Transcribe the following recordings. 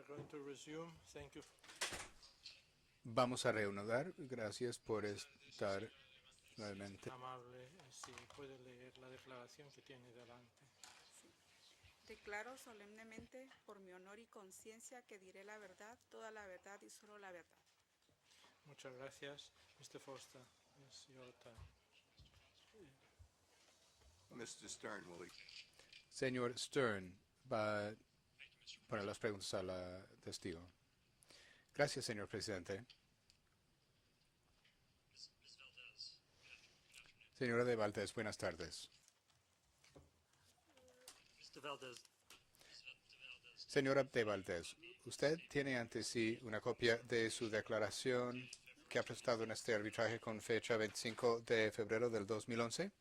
we're going to resume. Thank you. Vamos a reanudar. Gracias por estar nuevamente. Amable, si puede leer la declaración que tiene delante. Sí. Declaro solemnemente por mi honor y conciencia que diré la verdad, toda la verdad y solo la verdad. Muchas gracias. Mr. Foster, it's your turn. Mr. Stern, will he? Señor Stern va a poner las preguntas a la testigo. Gracias, señor presidente. Señora de Valdés, buenas tardes. Señora de Valdés, usted tiene ante sí una copia de su declaración que ha presentado en este arbitraje con fecha 25 de febrero del 2011.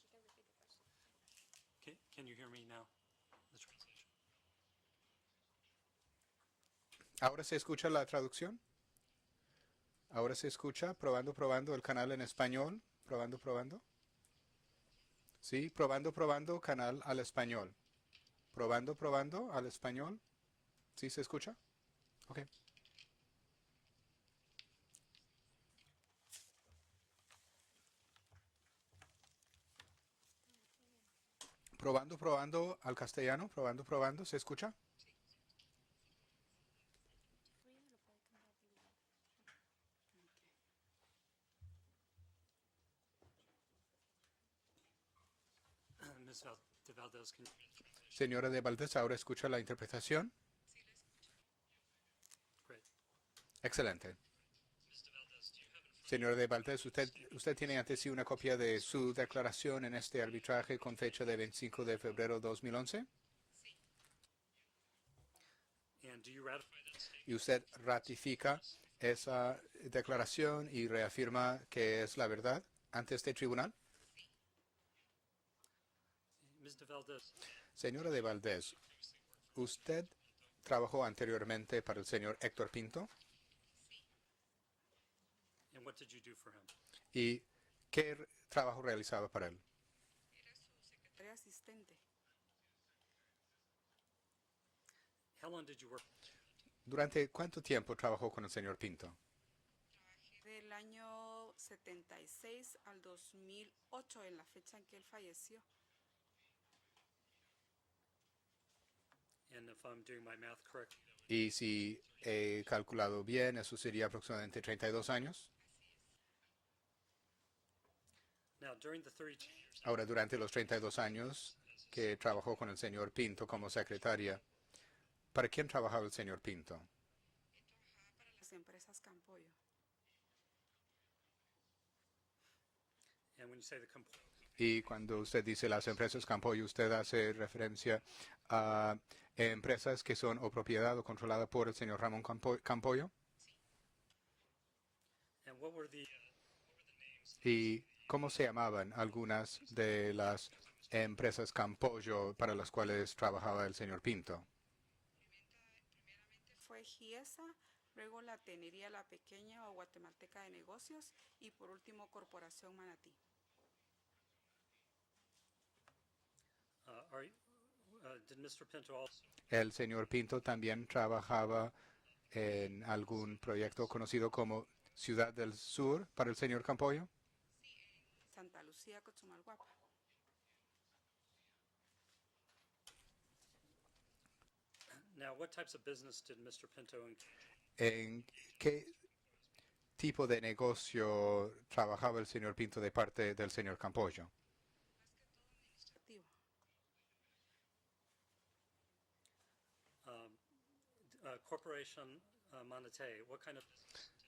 No llega la traducción. Can you hear me now? The translation. ¿Ahora se escucha la traducción? ¿Ahora se escucha? Probando, probando el canal en español. Probando, probando. Sí, probando, probando canal al español. Probando, probando al español. ¿Sí se escucha? Ok. Probando, probando al castellano. Probando, probando. ¿Se escucha? Ms. de Valdez, can you? Señora de Valdés, ¿ahora escucha la interpretación? Great. Excelente. Ms. de Valdez, do you have in front Señora de Valdés, usted tiene ante sí una copia de su declaración en este arbitraje con fecha de 25 de febrero de 2011. and do you ratify that statement? Y usted ratifica esa declaración y reafirma que es la verdad ante este tribunal. Ms. de Valdez, Señora de Valdés, ¿usted trabajó anteriormente para el señor Héctor Pinto? and what did you do for him? ¿Y qué trabajo realizaba para él? Era su secretaria asistente. How long did you work? ¿Durante cuánto tiempo trabajó con el señor Pinto? Del año 76 al 2008, en la fecha en que él falleció. And if I'm doing my math correctly, that would Y si he calculado bien, eso sería aproximadamente 32 años. now during the 32 years Ahora, durante los 32 años que trabajó con el señor Pinto como secretaria, ¿para quién trabajaba el señor Pinto? Él trabajaba para las empresas Campollo. and when you say the Y cuando usted dice las empresas Campoyo, usted hace referencia a empresas que son o propiedad o controlada por el señor Ramón Campoyo. and what were the names ¿Y cómo se llamaban algunas de las empresas Campoyo para las cuales trabajaba el señor Pinto? Primeramente fue GIESA, luego la Tenería La Pequeña o Guatemalteca de Negocios y por último Corporación Manatí. did Mr. Pinto also El señor Pinto también trabajaba en algún proyecto conocido como Ciudad del Sur para el señor Campoyo. Santa Lucía, Cochumalguapa. now what types of business did Mr. Pinto engage ¿En qué tipo de negocio trabajaba el señor Pinto de parte del señor Campoyo? Más que todo administrativo. Corporation Manatee, what kind of business did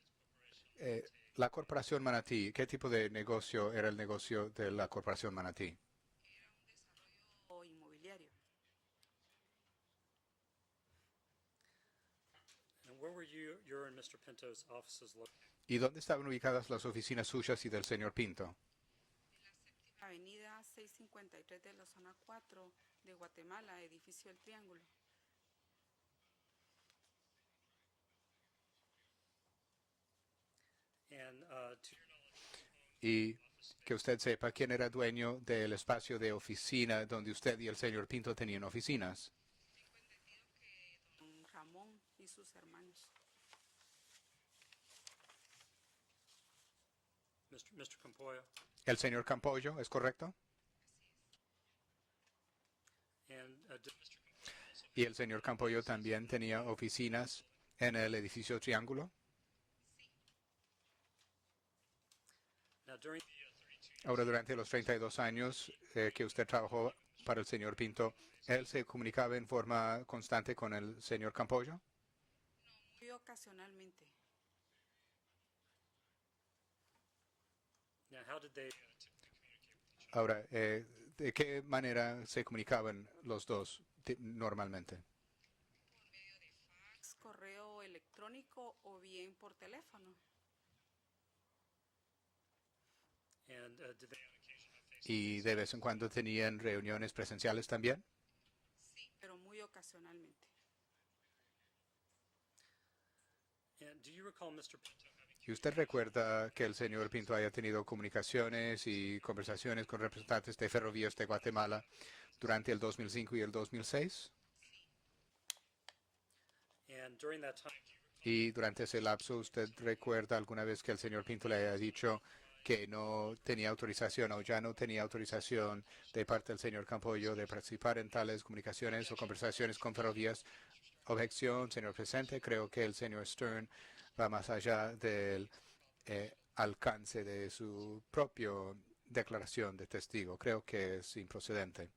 Corporation La Corporación Manatí, ¿qué tipo de negocio era el negocio de la Corporación Manatí? Era un desarrollo inmobiliario. and where were your and Mr. Pinto's offices located? ¿Y dónde estaban ubicadas las oficinas suyas y del señor Pinto? En la 7ª Avenida 653 de la zona 4 de Guatemala, edificio El Triángulo. And to your knowledge, Y que usted sepa quién era dueño del espacio de oficina donde usted y el señor Pinto tenían oficinas. Don Ramón y sus hermanos. Mr. Campoyo, El señor Campollo, ¿es correcto? and did Mr. Campoyo also Y el señor Campollo también tenía oficinas en el edificio Triángulo. now during the 32 Ahora, durante los 32 años que usted trabajó para el señor Pinto, ¿él se comunicaba en forma constante con el señor Campollo? Muy ocasionalmente. now how did they typically communicate with each other? Ahora, ¿de qué manera se comunicaban los dos normalmente? Fax, correo electrónico o bien por teléfono. And did they on occasion have face? ¿Y de vez en cuando tenían reuniones presenciales también? Pero muy ocasionalmente. And do you recall Mr. Pinto having ¿Y usted recuerda que el señor Pinto haya tenido comunicaciones y conversaciones con representantes de Ferrovías de Guatemala durante el 2005 y el 2006? and during that time do you recall Y durante ese lapso, ¿usted recuerda alguna vez que el señor Pinto le haya dicho que no tenía autorización o ya no tenía autorización de parte del señor Campollo de participar en tales comunicaciones o conversaciones con Ferrovías? Objeción, señor presidente. Creo que el señor Stern va más allá del alcance de su propia declaración de testigo. Creo que es improcedente.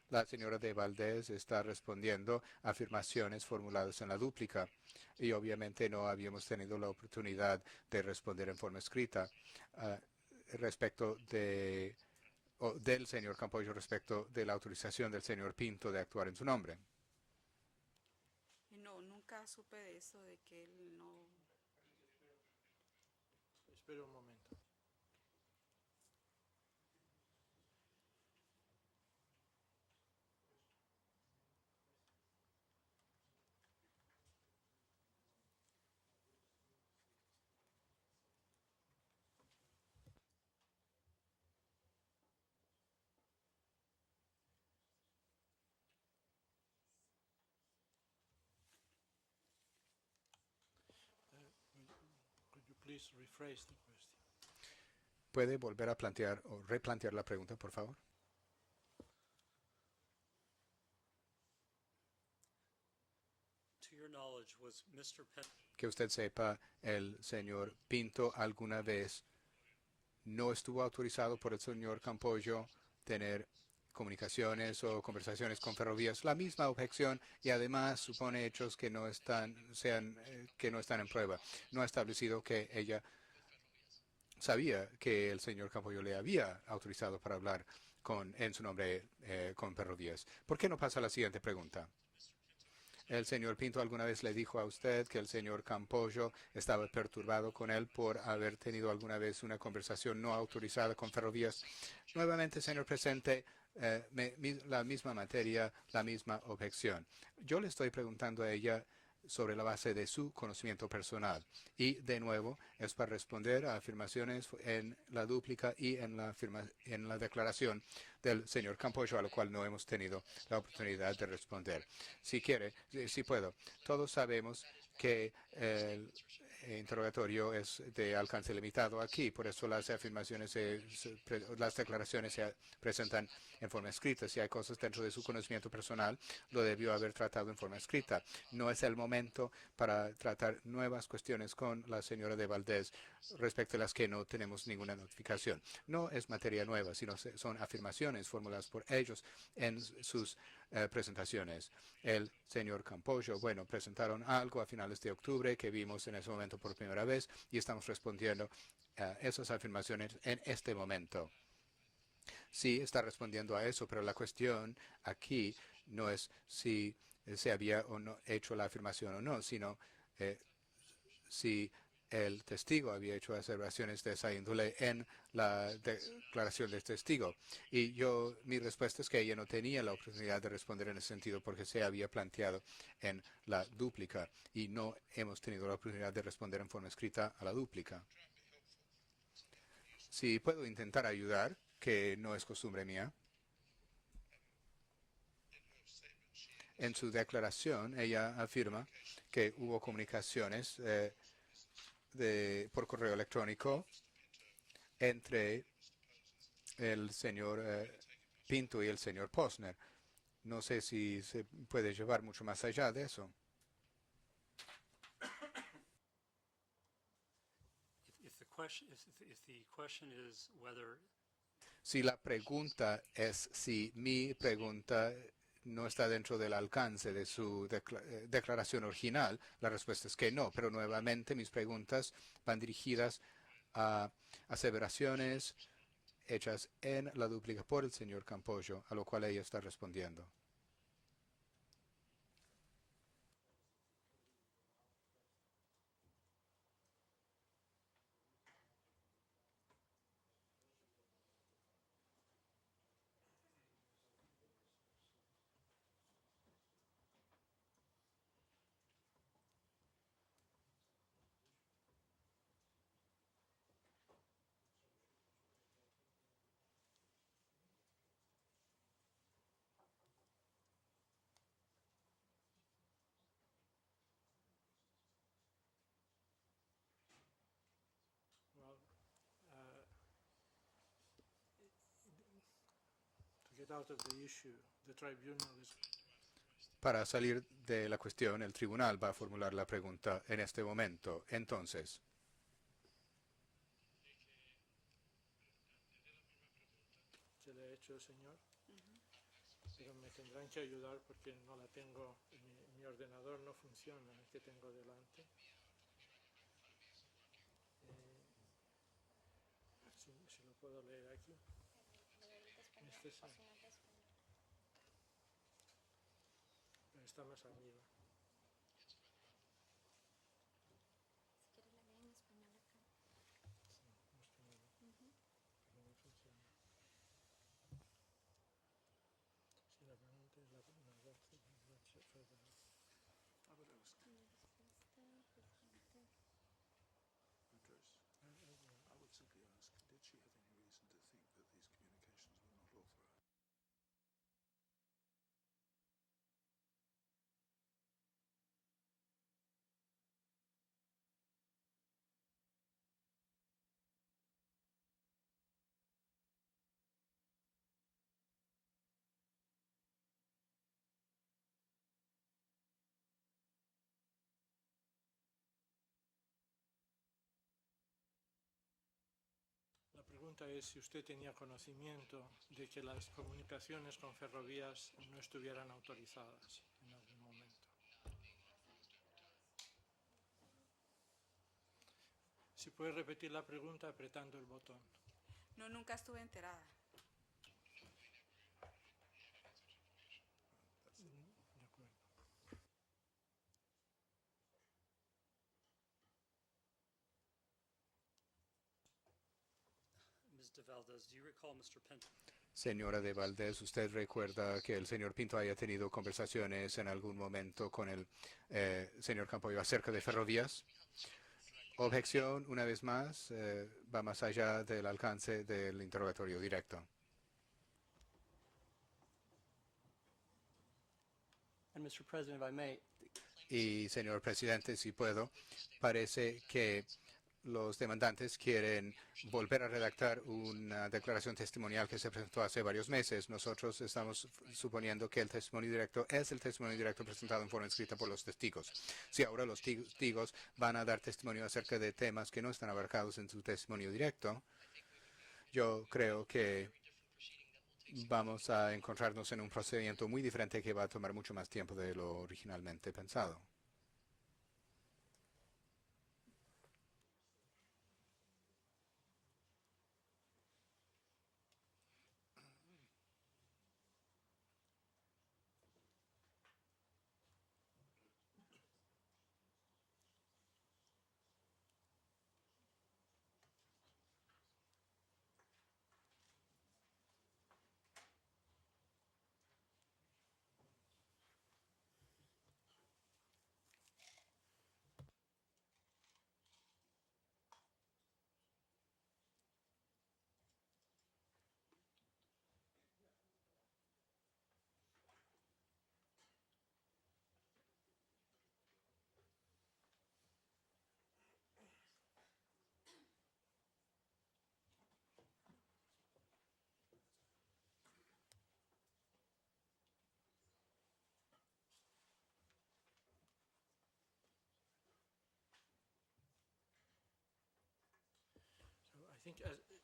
La señora de Valdés está respondiendo a afirmaciones formuladas en la dúplica y obviamente no habíamos tenido la oportunidad de responder en forma escrita respecto del señor Campollo respecto de la autorización del señor Pinto de actuar en su nombre. Y no, nunca supe de eso, de que él no. Espera un momento. Could you please rephrase the question? ¿Puede volver a plantear o replantear la pregunta, por favor? to your knowledge was Mr. Pinto Que usted sepa, el señor Pinto alguna vez no estuvo autorizado por el señor Campollo tener comunicaciones o conversaciones con Ferrovías. La misma objeción y además supone hechos que no están en prueba. No ha establecido que ella sabía que el señor Campollo le había autorizado para hablar en su nombre con Ferrovías. ¿Por qué no pasa a la siguiente pregunta? ¿El señor Pinto alguna vez le dijo a usted que el señor Campollo estaba perturbado con él por haber tenido alguna vez una conversación no autorizada con Ferrovías? Nuevamente, señor presidente, la misma materia, la misma objeción. Yo le estoy preguntando a ella sobre la base de su conocimiento personal. Y, de nuevo, es para responder a afirmaciones en la dúplica y en la declaración del señor Campollo, a lo cual no hemos tenido la oportunidad de responder. Si quiere, si puedo. Todos sabemos que el interrogatorio es de alcance limitado aquí, por eso las afirmaciones, las declaraciones se presentan en forma escrita. Si hay cosas dentro de su conocimiento personal, lo debió haber tratado en forma escrita. No es el momento para tratar nuevas cuestiones con la señora de Valdés respecto a las que no tenemos ninguna notificación. No es materia nueva, sino son afirmaciones formuladas por ellos en sus presentaciones. El señor Campollo, bueno, presentaron algo a finales de octubre que vimos en ese momento por primera vez y estamos respondiendo a esas afirmaciones en este momento. Sí, está respondiendo a eso, pero la cuestión aquí no es si se había o no hecho la afirmación o no, sino si el testigo había hecho observaciones de esa índole en la declaración del testigo. Y mi respuesta es que ella no tenía la oportunidad de responder en ese sentido porque se había planteado en la dúplica y no hemos tenido la oportunidad de responder en forma escrita a la dúplica. Si puedo intentar ayudar, que no es costumbre mía. En su declaración, ella afirma que hubo comunicaciones por correo electrónico entre el señor Pinto y el señor Posner. No sé si se puede llevar mucho más allá de eso. If the question is whether Si la pregunta es si mi pregunta no está dentro del alcance de su declaración original, la respuesta es que no. Pero nuevamente mis preguntas van dirigidas a aseveraciones hechas en la dúplica por el señor Campollo, a lo cual ella está respondiendo. Well, to get out of the issue, the tribunal is Para salir de la cuestión, el tribunal va a formular la pregunta en este momento. Entonces, que le ha hecho el señor, pero me tendrán que ayudar porque no la tengo, mi ordenador no funciona, el que tengo delante. Si lo puedo leer aquí. Este es, pero está más arriba. Pero no funciona. Si la pregunta es la I would simply ask, did she have any reason to think that these communications were not authorized? La pregunta es si usted tenía conocimiento de que las comunicaciones con Ferrovías no estuvieran autorizadas en algún momento. Si puede repetir la pregunta apretando el botón. No, nunca estuve enterada. De acuerdo. Ms. de Valdez, do you recall Mr. Pinto? señora de Valdés, ¿usted recuerda que el señor Pinto haya tenido conversaciones en algún momento con el señor Campollo acerca de ferrovías? Objeción, una vez más, va más allá del alcance del interrogatorio directo. And Mr. President, if I may, Y, señor presidente, si puedo, parece que los demandantes quieren volver a redactar una declaración testimonial que se presentó hace varios meses. Nosotros estamos suponiendo que el testimonio directo es el testimonio directo presentado en forma escrita por los testigos. Si ahora los testigos van a dar testimonio acerca de temas que no están abarcados en su testimonio directo, yo creo que vamos a encontrarnos en un procedimiento muy diferente que va a tomar mucho más tiempo de lo originalmente pensado.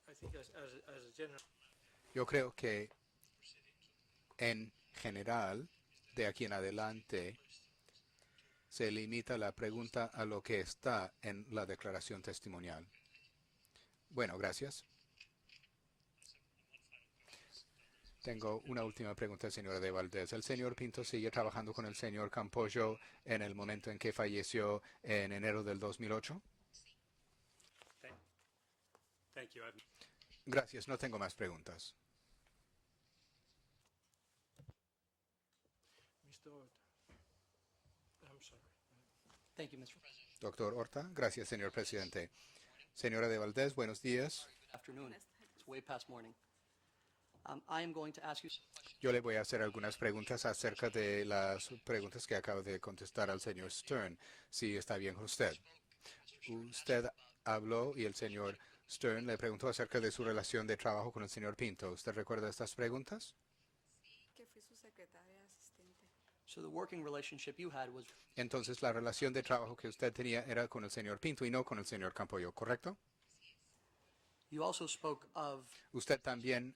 as a general, Yo creo que en general, de aquí en adelante, se limita la pregunta a lo que está en la declaración testimonial. Bueno, gracias. Tengo una última pregunta, señora de Valdés. ¿El señor Pinto sigue trabajando con el señor Campollo en el momento en que falleció en enero del 2008? Thank you. Gracias, no tengo más preguntas. Mr. Horta. I'm sorry. Thank you, Mr. President. Doctor Horta, gracias, señor presidente. Señora de Valdés, buenos días. Afternoon. Buenas tardes. It's way past morning. I am going to ask you some questions. Yo le voy a hacer algunas preguntas acerca de las preguntas que acabo de contestar al señor Stern, si está bien con usted. Usted habló y el señor Stern le preguntó acerca de su relación de trabajo con el señor Pinto. ¿Usted recuerda estas preguntas? Que fui su secretaria asistente. So the working relationship you had was Entonces, la relación de trabajo que usted tenía era con el señor Pinto y no con el señor Campollo, ¿correcto? you also spoke of Usted también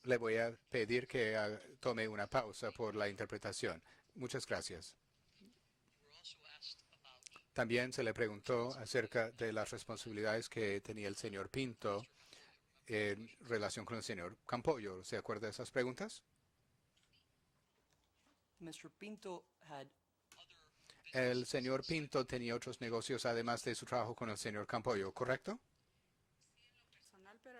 le voy a pedir que tome una pausa por la interpretación. Muchas gracias. También se le preguntó acerca de las responsabilidades que tenía el señor Pinto en relación con el señor Campollo. ¿Se acuerda de esas preguntas? Mr. Pinto had El señor Pinto tenía otros negocios además de su trabajo con el señor Campollo, ¿correcto? Personal, pero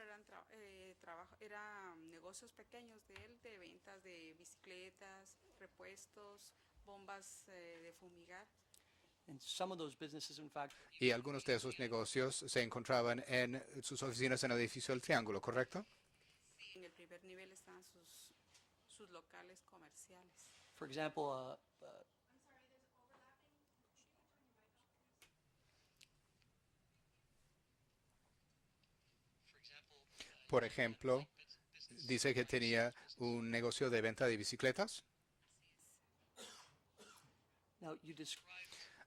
eran negocios pequeños de él, de ventas de bicicletas, repuestos, bombas de fumigar. and some of those businesses, in fact, Y algunos de esos negocios se encontraban en sus oficinas en el edificio del Triángulo, ¿correcto? En el primer nivel estaban sus locales comerciales. for example, Por ejemplo, dice que tenía un negocio de venta de bicicletas. now you described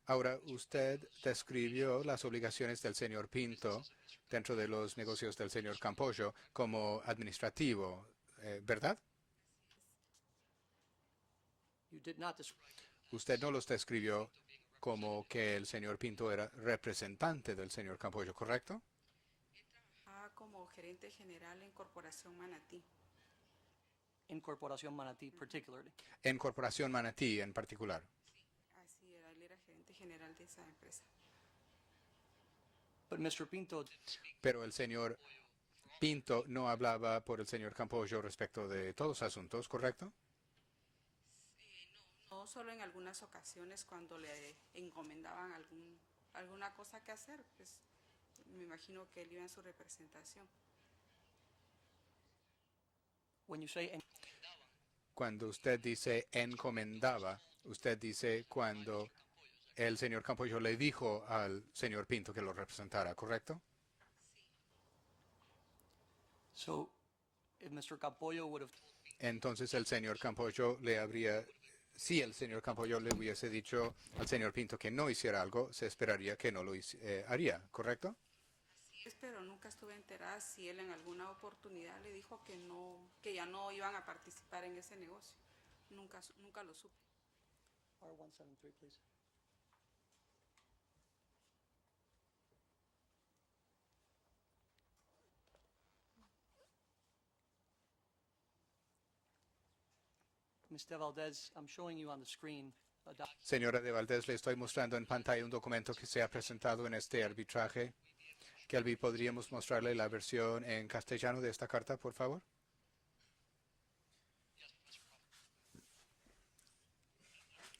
Ahora, usted describió las obligaciones del señor Pinto dentro de los negocios del señor Campollo como administrativo, ¿verdad? you did not describe Usted no los describió como que el señor Pinto era representante del señor Campollo, ¿correcto? Como gerente general en Corporación Manatí. in Corporación Manatí particularly. En Corporación Manatí en particular. Así era, él era gerente general de esa empresa. But Mr. Pinto Pero el señor Pinto no hablaba por el señor Campollo respecto de todos los asuntos, ¿correcto? No solo en algunas ocasiones cuando le encomendaban alguna cosa que hacer, pues me imagino que él iba en su representación. when you say Cuando usted dice encomendaba, usted dice cuando el señor Campollo le dijo al señor Pinto que lo representara, ¿correcto? so if Mr. Campollo would have Entonces el señor Campollo si el señor Campollo le hubiese dicho al señor Pinto que no hiciera algo, se esperaría que no lo haría, ¿correcto? Pero nunca estuve enterada si él en alguna oportunidad le dijo que ya no iban a participar en ese negocio. Nunca lo supe. R173, please. Mr. Valdez, I'm showing you on the screen a Señora de Valdés, le estoy mostrando en pantalla un documento que se ha presentado en este arbitraje. Kelby, ¿podríamos mostrarle la versión en castellano de esta carta, por favor?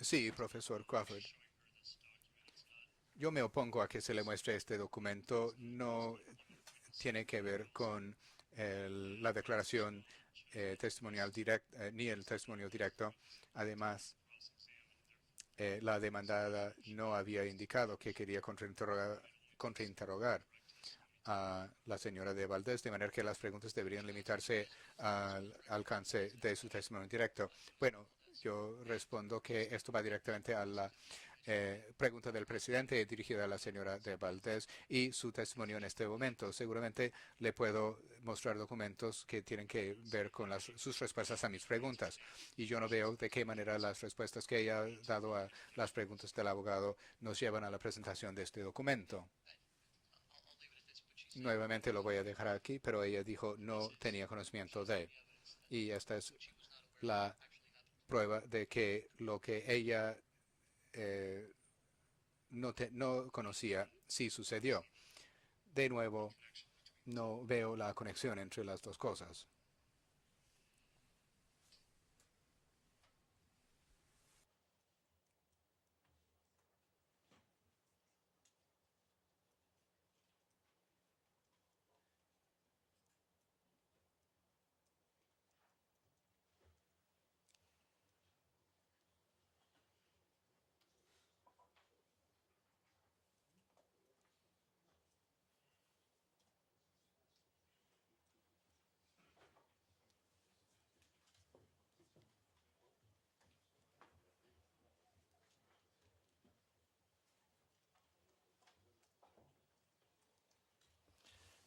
Sí, profesor Crawford. Yo me opongo a que se le muestre este documento. No tiene que ver con la declaración testimonial directa, ni el testimonio directo. Además, la demandada no había indicado que quería contrainterrogar a la señora de Valdés, de manera que las preguntas deberían limitarse al alcance de su testimonio directo. Bueno, yo respondo que esto va directamente a la pregunta del presidente dirigida a la señora de Valdez y su testimonio en este momento. Seguramente le puedo mostrar documentos que tienen que ver con sus respuestas a mis preguntas. Y yo no veo de qué manera las respuestas que ella ha dado a las preguntas del abogado nos llevan a la presentación de este documento. Nuevamente lo voy a dejar aquí, pero ella dijo no tenía conocimiento de. Y esta es la prueba de que lo que ella no conocía sí sucedió. De nuevo, no veo la conexión entre las dos cosas.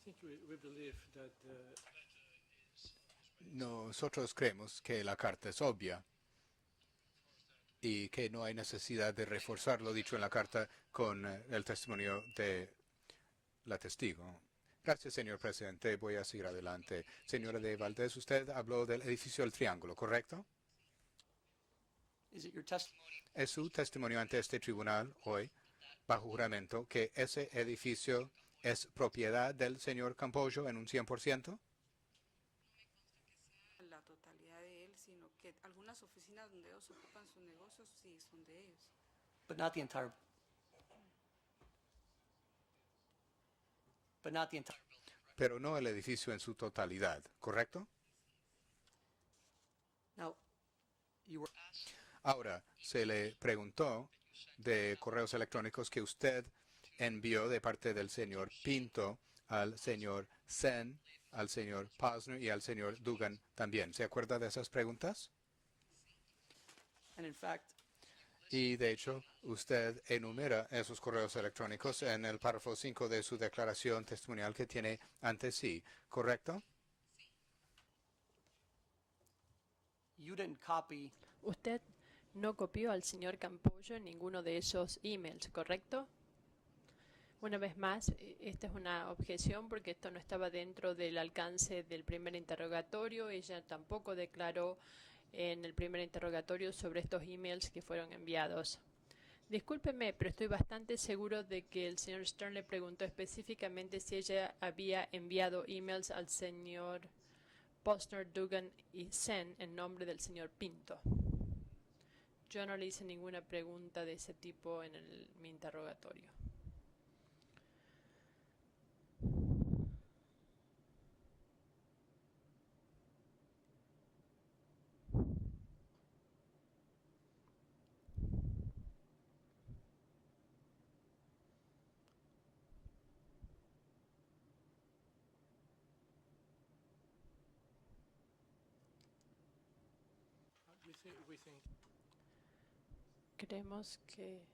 I think we believe that Nosotros creemos que la carta es obvia y que no hay necesidad de reforzar lo dicho en la carta con el testimonio de la testigo. Gracias, señor presidente. Voy a seguir adelante. Señora de Valdez, usted habló del edificio del Triángulo, ¿correcto? Is it your testimony? ¿Es su testimonio ante este tribunal hoy, bajo juramento, que ese edificio es propiedad del señor Campollo en un 100%? La totalidad de él, sino que algunas oficinas donde ellos ocupan sus negocios sí son de ellos. But not the entire. But not the entire building. Pero no el edificio en su totalidad, ¿correcto? Now, you were asked. Ahora, se le preguntó de correos electrónicos que usted envió de parte del señor Pinto al señor Sen, al señor Posner y al señor Dugan también. ¿Se acuerda de esas preguntas? And in fact, Y de hecho, usted enumera esos correos electrónicos en el párrafo 5 de su declaración testimonial que tiene ante sí, ¿correcto? you didn't copy Usted no copió al señor Campollo en ninguno de esos emails, ¿correcto? Una vez más, esta es una objeción porque esto no estaba dentro del alcance del primer interrogatorio. Ella tampoco declaró en el primer interrogatorio sobre estos emails que fueron enviados. Discúlpeme, pero estoy bastante seguro de que el señor Stern le preguntó específicamente si ella había enviado emails al señor Posner, Dugan y Sen en nombre del señor Pinto. Yo no le hice ninguna pregunta de ese tipo en mi interrogatorio. we think Creemos que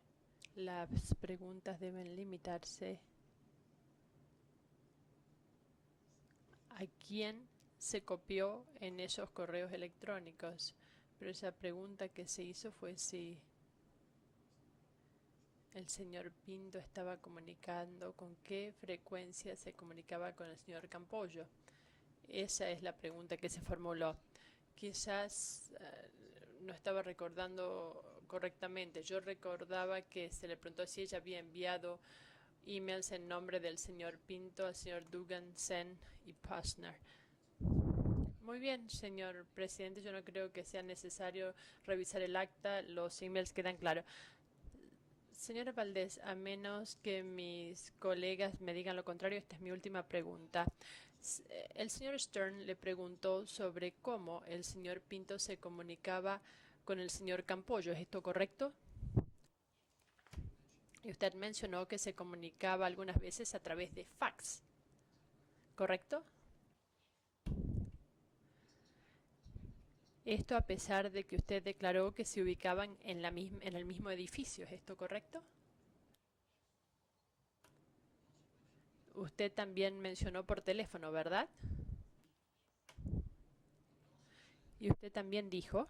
las preguntas deben limitarse a quién se copió en esos correos electrónicos. Pero esa pregunta que se hizo fue si el señor Pinto estaba comunicando, con qué frecuencia se comunicaba con el señor Campollo. Esa es la pregunta que se formuló. Quizás no estaba recordando correctamente. Yo recordaba que se le preguntó si ella había enviado emails en nombre del señor Pinto al señor Dugan, Sen y Posner. Muy bien, señor presidente, yo no creo que sea necesario revisar el acta, los emails quedan claros. Señora Valdez, a menos que mis colegas me digan lo contrario, esta es mi última pregunta. El señor Stern le preguntó sobre cómo el señor Pinto se comunicaba con el señor Campollo. ¿Es esto correcto? Y usted mencionó que se comunicaba algunas veces a través de fax. ¿Correcto? Esto a pesar de que usted declaró que se ubicaban en el mismo edificio, ¿es esto correcto? Usted también mencionó por teléfono, ¿verdad? Y usted también dijo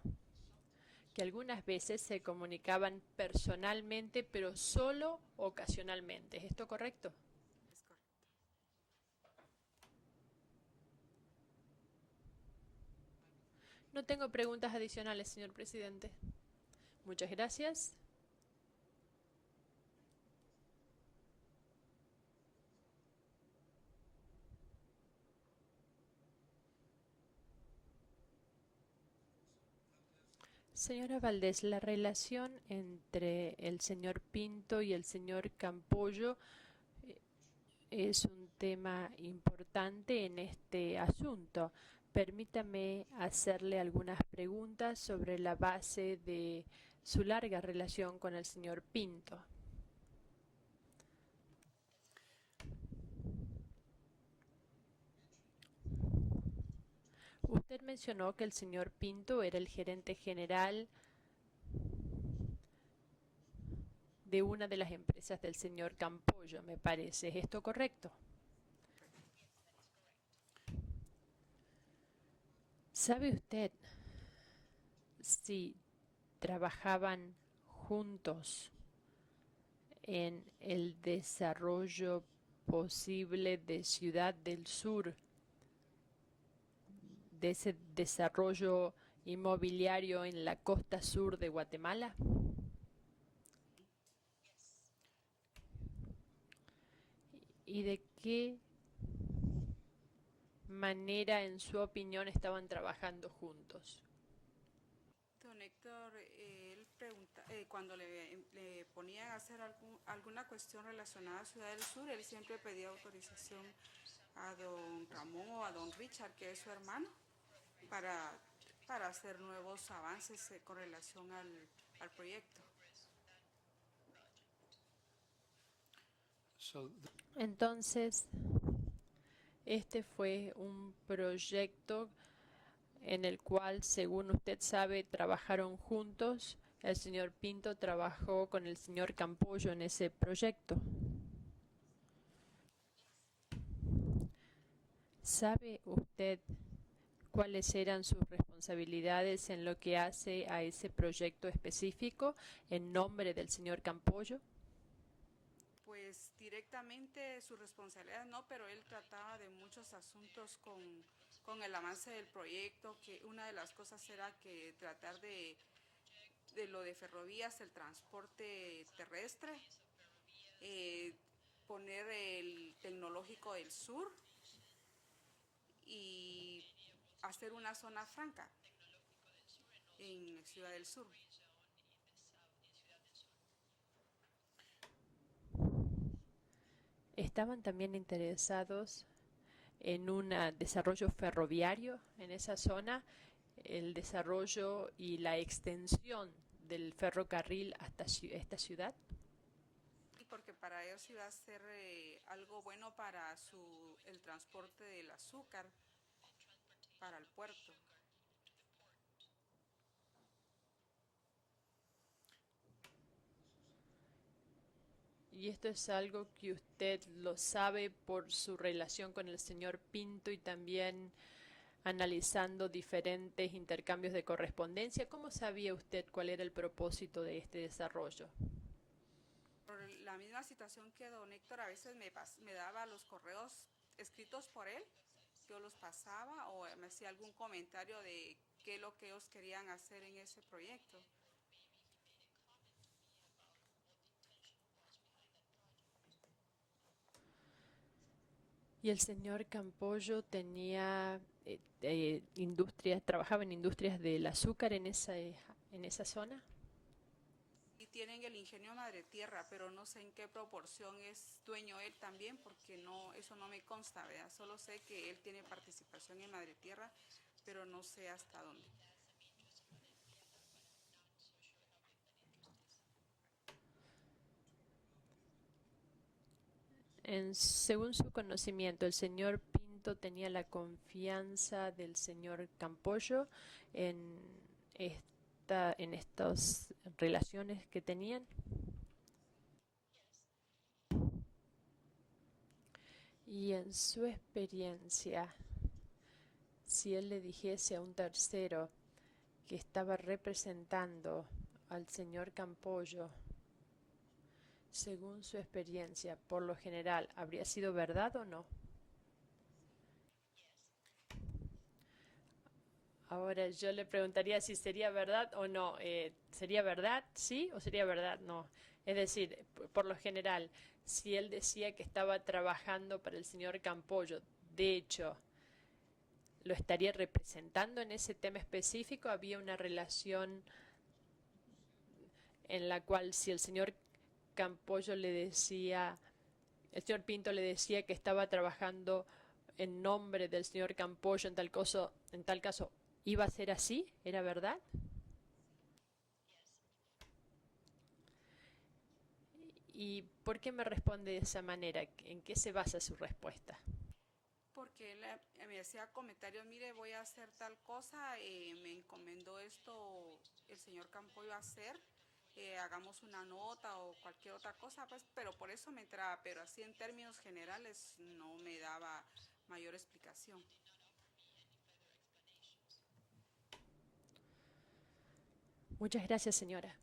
que algunas veces se comunicaban personalmente, pero solo ocasionalmente. ¿Es esto correcto? Es correcto. No tengo preguntas adicionales, señor presidente. Muchas gracias. Señora Valdés, la relación entre el señor Pinto y el señor Campollo es un tema importante en este asunto. Permítame hacerle algunas preguntas sobre la base de su larga relación con el señor Pinto. Usted mencionó que el señor Pinto era el gerente general de una de las empresas del señor Campollo, me parece. ¿Es esto correcto? ¿Sabe usted si trabajaban juntos en el desarrollo posible de Ciudad del Sur, de ese desarrollo inmobiliario en la costa sur de Guatemala? ¿Y de qué manera, en su opinión, estaban trabajando juntos? Don Héctor, él pregunta, cuando le ponían a hacer alguna cuestión relacionada a Ciudad del Sur, él siempre pedía autorización a don Ramón o a don Richard, que es su hermano, para, para hacer nuevos avances con relación al proyecto. Entonces, este fue un proyecto en el cual, según usted sabe, trabajaron juntos. El señor Pinto trabajó con el señor Campollo en ese proyecto. ¿Sabe usted cuáles eran sus responsabilidades en lo que hace a ese proyecto específico en nombre del señor Campollo? Pues directamente su responsabilidad no, pero él trataba de muchos asuntos con el avance del proyecto, que una de las cosas era que tratar de lo de ferrovías, el transporte terrestre, poner el tecnológico del sur y hacer una zona franca en Ciudad del Sur. ¿Estaban también interesados en un desarrollo ferroviario en esa zona, el desarrollo y la extensión del ferrocarril hasta esta ciudad? Porque para ellos iba a ser algo bueno para el transporte del azúcar para el puerto. Y esto es algo que usted lo sabe por su relación con el señor Pinto y también analizando diferentes intercambios de correspondencia. ¿Cómo sabía usted cuál era el propósito de este desarrollo? Por la misma situación que don Héctor a veces me daba los correos escritos por él, yo los pasaba o me hacía algún comentario de qué es lo que ellos querían hacer en ese proyecto. Y el señor Campollo tenía industrias, trabajaba en industrias del azúcar en esa zona. Y tienen el ingenio Madre Tierra, pero no sé en qué proporción es dueño él también, porque no, eso no me consta, ¿verdad? Solo sé que él tiene participación en Madre Tierra, pero no sé hasta dónde. Según su conocimiento, el señor Pinto Pinto tenía la confianza del señor Campollo en estas relaciones que tenían? Y en su experiencia, si él le dijese a un tercero que estaba representando al señor Campollo, según su experiencia, por lo general, ¿habría sido verdad o no? Ahora yo le preguntaría si sería verdad o no. ¿Sería verdad sí o sería verdad no? Es decir, por lo general, si él decía que estaba trabajando para el señor Campollo, de hecho, ¿lo estaría representando en ese tema específico? ¿Había una relación en la cual si el señor Campollo le decía, el señor Pinto le decía que estaba trabajando en nombre del señor Campollo, en tal caso, ¿iba a ser así? ¿Era verdad? ¿Y por qué me responde de esa manera? ¿En qué se basa su respuesta? Porque él me hacía comentarios, mire, voy a hacer tal cosa, me encomendó esto el señor Campollo a hacer, hagamos una nota o cualquier otra cosa, pues, pero por eso me entraba, pero así en términos generales no me daba mayor explicación. Muchas gracias, señora.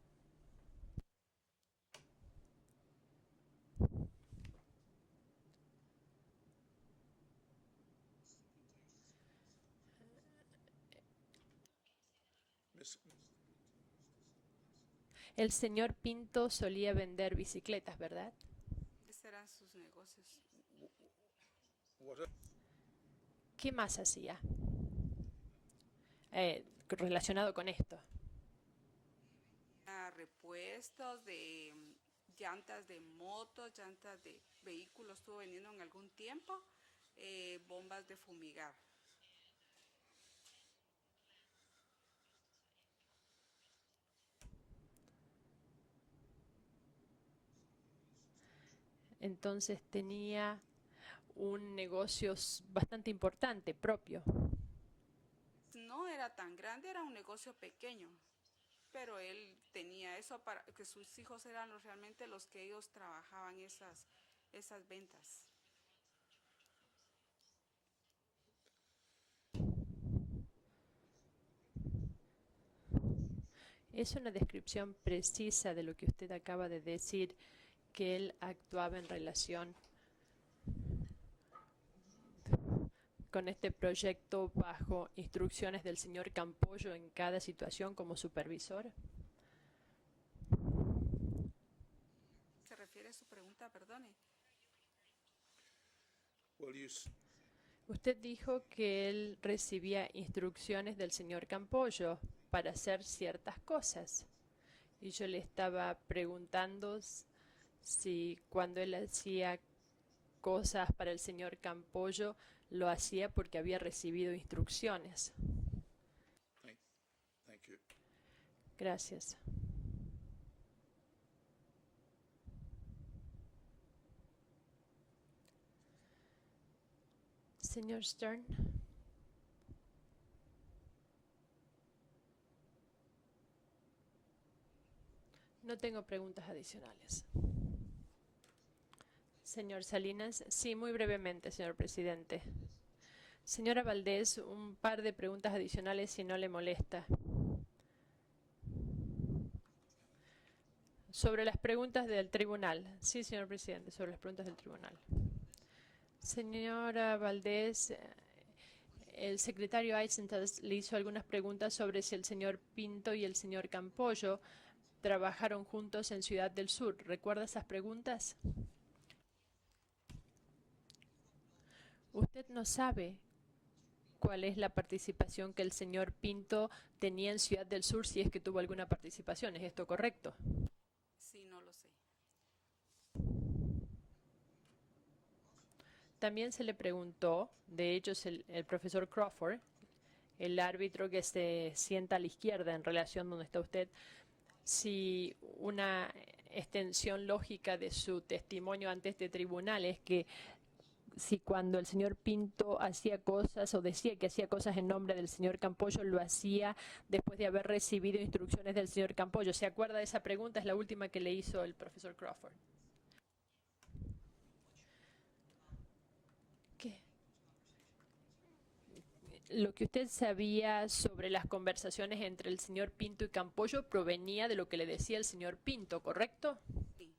Miss, El señor Pinto solía vender bicicletas, ¿verdad? Esos eran sus negocios. what are, ¿Qué más hacía relacionado con esto? Repuestos de llantas de motos, llantas de vehículos, estuvo vendiendo en algún tiempo, bombas de fumigar. Entonces tenía un negocio bastante importante propio. No era tan grande, era un negocio pequeño, pero él tenía eso para que sus hijos eran realmente los que ellos trabajaban esas ventas. Es una descripción precisa de lo que usted acaba de decir, que él actuaba en relación con este proyecto bajo instrucciones del señor Campollo en cada situación como supervisor. ¿Se refiere a su pregunta? Perdone. well, Usted dijo que él recibía instrucciones del señor Campollo para hacer ciertas cosas. Y yo le estaba preguntando si cuando él hacía cosas para el señor Campollo, lo hacía porque había recibido instrucciones. thank you. Gracias. Señor Stern. No tengo preguntas adicionales. Señor Salinas, sí, muy brevemente, señor presidente. Señora Valdés, un par de preguntas adicionales si no le molesta. Sobre las preguntas del tribunal. Sí, señor presidente, sobre las preguntas del tribunal. Señora Valdés, el secretario Eisenthal le hizo algunas preguntas sobre si el señor Pinto y el señor Campollo trabajaron juntos en Ciudad del Sur. ¿Recuerda esas preguntas? Usted no sabe cuál es la participación que el señor Pinto tenía en Ciudad del Sur, si es que tuvo alguna participación. ¿Es esto correcto? Sí, no lo sé. También se le preguntó, de hecho es el profesor Crawford, el árbitro que se sienta a la izquierda en relación donde está usted, si una extensión lógica de su testimonio ante este tribunal es que si cuando el señor Pinto hacía cosas o decía que hacía cosas en nombre del señor Campollo, lo hacía después de haber recibido instrucciones del señor Campollo. ¿Se acuerda de esa pregunta? Es la última que le hizo el profesor Crawford. ¿Qué? Lo que usted sabía sobre las conversaciones entre el señor Pinto y Campollo provenía de lo que le decía el señor Pinto, ¿correcto? Sí.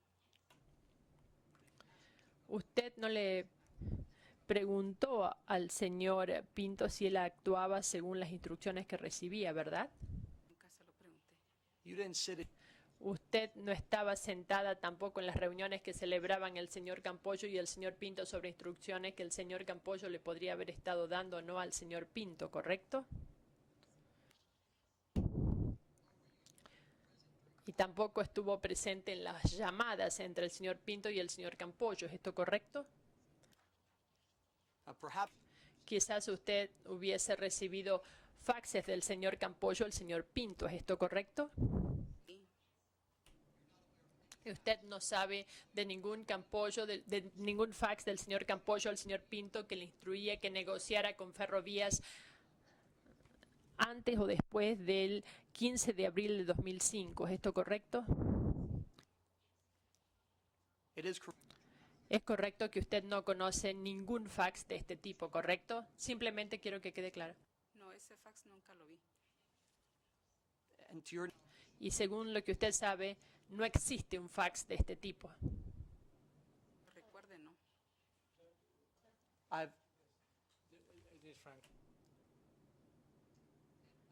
Usted no le preguntó al señor Pinto si él actuaba según las instrucciones que recibía, ¿verdad? Nunca se lo pregunté. You didn't sit at Usted no estaba sentada tampoco en las reuniones que celebraban el señor Campollo y el señor Pinto sobre instrucciones que el señor Campollo le podría haber estado dando o no al señor Pinto, ¿correcto? Y tampoco estuvo presente en las llamadas entre el señor Pinto y el señor Campollo, ¿es esto correcto? perhaps Quizás usted hubiese recibido faxes del señor Campollo al señor Pinto, ¿es esto correcto? Sí. Usted no sabe de ningún Campollo, de ningún fax del señor Campollo al señor Pinto que le instruía que negociara con Ferrovías antes o después del 15 de abril de 2005. ¿Es esto correcto? it is correct. Es correcto que usted no conoce ningún fax de este tipo, ¿correcto? Simplemente quiero que quede claro. No, ese fax nunca lo vi. And to your Y según lo que usted sabe, no existe un fax de este tipo. Recuerde, no. I've It is Frank.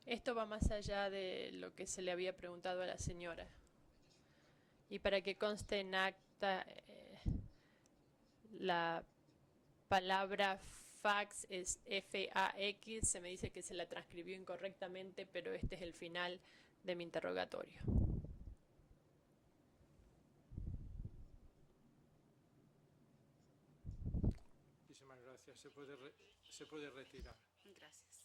Esto va más allá de lo que se le había preguntado a la señora. Y para que conste en acta, la palabra fax es F-A-X. Se me dice que se la transcribió incorrectamente, pero este es el final de mi interrogatorio. Muchísimas gracias. Se puede retirar. Gracias.